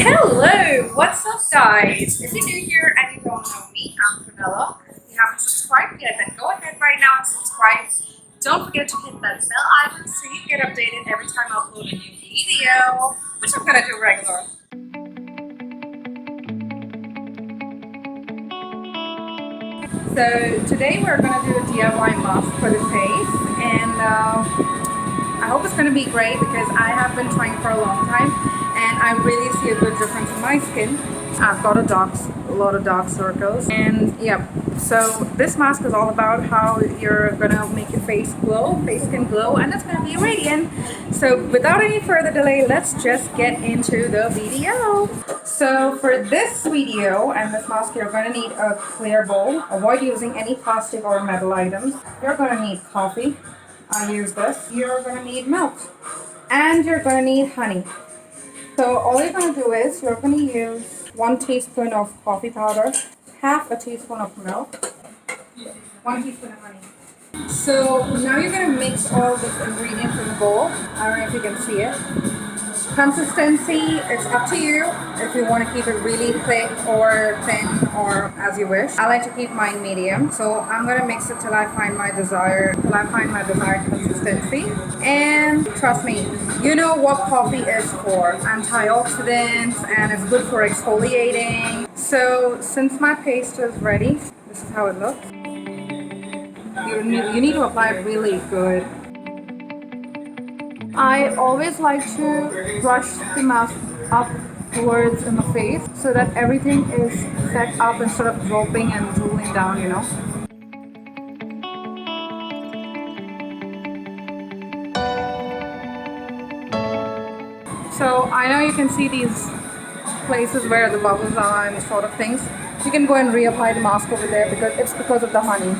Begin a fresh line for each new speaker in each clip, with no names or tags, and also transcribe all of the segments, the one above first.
Hello, what's up guys? If you're new here and you don't know me, I'm Prunella. If you haven't subscribed yet, then go ahead right now and subscribe. Don't forget to hit that bell icon so you get updated every time I upload a new video, which I'm gonna do regular. So today we're gonna do a DIY mask for the face, and I hope it's gonna be great because I have been trying for a long time and I really see a good difference in my skin. I've got a lot of dark circles, and yeah, so this mask is all about how you're gonna make your face skin glow, and it's gonna be radiant. So without any further delay, let's just get into the video. So for this video and this mask, you're gonna need a clear bowl. Avoid using any plastic or metal items. You're gonna need coffee. I use this. You're gonna need milk, and you're gonna need honey. So all you're gonna do is you're gonna use 1 teaspoon of coffee powder, half a teaspoon of milk, 1 teaspoon of honey. So now you're gonna mix all these ingredients in the bowl. I don't know if you can see it. Consistency, it's up to you if you want to keep it really thick or thin or as you wish. I like to keep mine medium, so I'm gonna mix it till I find my desired consistency. And trust me, you know what coffee is for: antioxidants, and it's good for exfoliating. So since my paste is ready, this is how it looks. You need to apply it really good. I always like to brush the mask upwards in the face so that everything is set up instead of dropping and drooling down, you know. So I know you can see these places where the bubbles are and sort of things. You can go and reapply the mask over there because of the honey.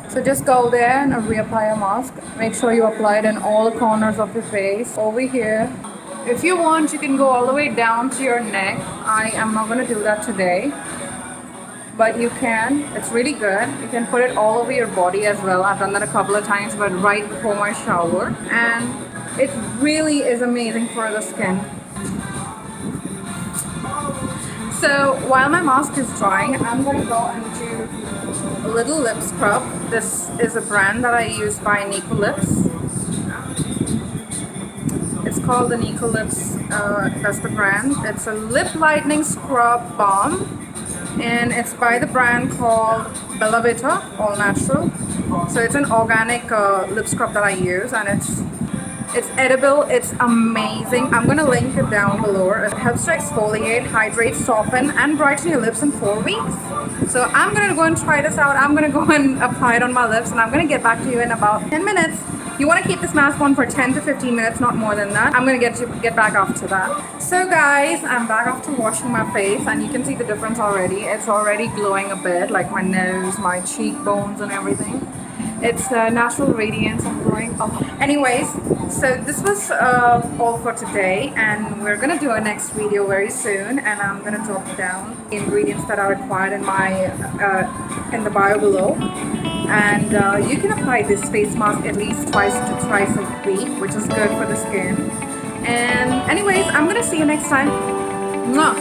So just go there and reapply a mask. Make sure you apply it in all the corners of your face, over here. If you want, you can go all the way down to your neck. I am not going to do that today, but you can. It's really good. You can put it all over your body as well. I've done that a couple of times, but right before my shower. And it really is amazing for the skin. So while my mask is drying, I'm going to go and do a little lip scrub. This is a brand that I use by Nico Lips. It's called the Nico Lips, that's the brand. It's a lip lightening scrub balm, and it's by the brand called Bella Vita, all natural. So it's an organic lip scrub that I use, and it's edible, it's amazing. I'm gonna link it down below. It helps to exfoliate, hydrate, soften, and brighten your lips in 4 weeks. So I'm gonna go and try this out. I'm gonna go and apply it on my lips, and I'm gonna get back to you in about 10 minutes. You want to keep this mask on for 10 to 15 minutes, not more than that. I'm gonna get back after that. So guys, I'm back after washing my face, and you can see the difference already. It's already glowing a bit, like my nose, my cheekbones, and everything. It's natural radiance and glowing. Oh. Anyways, so this was all for today, and we're gonna do a next video very soon, and I'm gonna drop down the ingredients that are required in my in the bio below. And you can apply this face mask at least twice to thrice a week, which is good for the skin. And anyways, I'm gonna see you next time. Mwah.